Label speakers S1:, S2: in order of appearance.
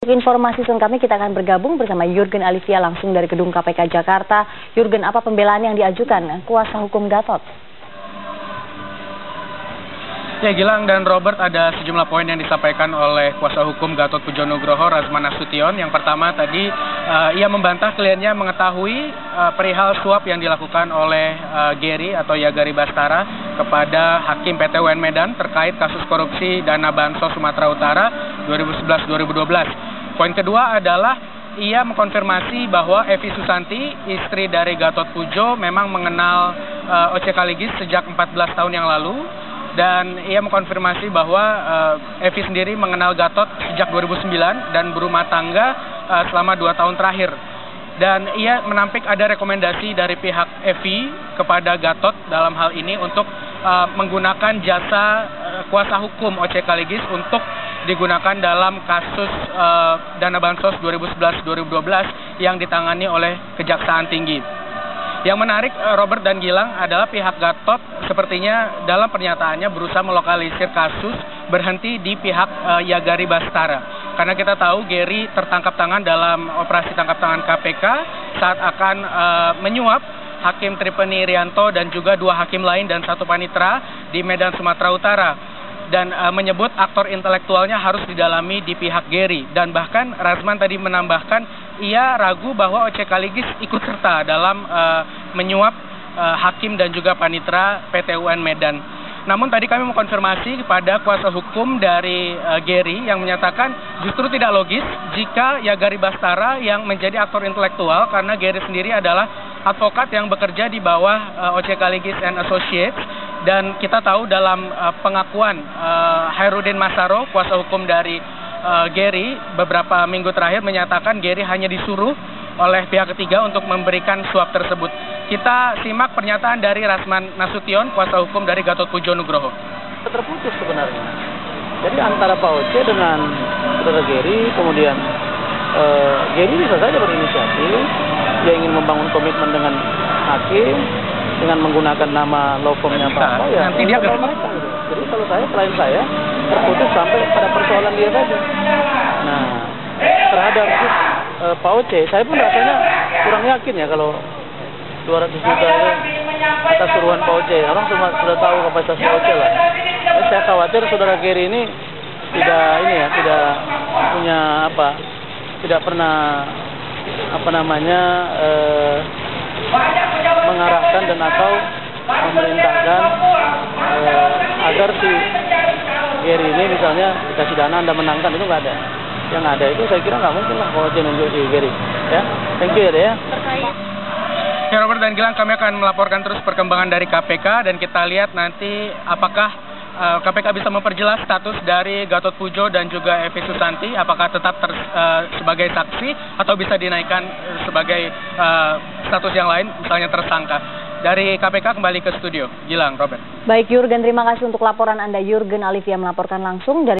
S1: Informasi selengkapnya kita akan bergabung bersama Jurgen Alivia langsung dari Gedung KPK Jakarta. Jurgen, apa pembelaan yang diajukan kuasa hukum Gatot?
S2: Ya, Gilang dan Robert, ada sejumlah poin yang disampaikan oleh kuasa hukum Gatot Pujo Nugroho, Razman Nasution. Yang pertama tadi ia membantah kliennya mengetahui perihal suap yang dilakukan oleh Gary atau Yagari Bastara kepada Hakim PT UN Medan terkait kasus korupsi dana Bansos Sumatera Utara 2011-2012. Poin kedua adalah ia mengkonfirmasi bahwa Evi Susanti, istri dari Gatot Pujo, memang mengenal O.C. Kaligis sejak 14 tahun yang lalu. Dan ia mengkonfirmasi bahwa Evi sendiri mengenal Gatot sejak 2009 dan berumah tangga selama 2 tahun terakhir. Dan ia menampik ada rekomendasi dari pihak Evi kepada Gatot dalam hal ini untuk menggunakan jasa kuasa hukum O.C. Kaligis untuk digunakan dalam kasus dana Bansos 2011-2012 yang ditangani oleh Kejaksaan Tinggi. Yang menarik, Robert dan Gilang, adalah pihak Gatot sepertinya dalam pernyataannya berusaha melokalisir kasus berhenti di pihak Yagari Bastara. Karena kita tahu Gary tertangkap tangan dalam operasi tangkap tangan KPK saat akan menyuap Hakim Tripeni Irianto dan juga 2 hakim lain dan 1 panitera di Medan, Sumatera Utara. Dan menyebut aktor intelektualnya harus didalami di pihak Gary. Dan bahkan Razman tadi menambahkan ia ragu bahwa O.C. Kaligis ikut serta dalam menyuap hakim dan juga panitera PT UN Medan. Namun tadi kami mengkonfirmasi kepada kuasa hukum dari Gary yang menyatakan justru tidak logis jika Yagari Bastara yang menjadi aktor intelektual, karena Gary sendiri adalah advokat yang bekerja di bawah O.C. Kaligis and Associates. Dan kita tahu dalam pengakuan Hairudin Masaro, kuasa hukum dari Gary, beberapa minggu terakhir menyatakan Gary hanya disuruh oleh pihak ketiga untuk memberikan suap tersebut. Kita simak pernyataan dari Razman Nasution, kuasa hukum dari Gatot Pujo Nugroho.
S3: Terputus sebenarnya. Jadi antara Pak Oce dengan saudara Gary, kemudian Gary bisa saja berinisiatif, dia ingin membangun komitmen dengan hakim, dengan menggunakan nama law firm-nya Pak, ya
S2: nanti dia
S3: mereka. Jadi kalau klien saya terputus sampai pada persoalan dia saja. Nah, terhadap Pak Oce, saya pun rasanya kurang yakin ya kalau 200 juta itu atas suruhan Pak Oce. Orang semua sudah tahu kapasitas Pak Oce lah. Saya khawatir saudara Gary ini tidak punya tidak pernah mengarahkan dan atau memerintahkan agar si Gary ini misalnya dikasih dana Anda menangkan, itu nggak ada. Yang ada itu saya kira nggak mungkin lah kalau dia nunjuk si Gary. Ya, thank you ya.
S2: Ya, Robert dan Gilang, kami akan melaporkan terus perkembangan dari KPK dan kita lihat nanti apakah KPK bisa memperjelas status dari Gatot Pujo dan juga Evi Susanti, apakah tetap sebagai saksi atau bisa dinaikkan sebagai status yang lain, misalnya tersangka. Dari KPK kembali ke studio. Gilang, Robert.
S1: Baik Jurgen, terima kasih untuk laporan Anda. Jurgen Alivia melaporkan langsung dari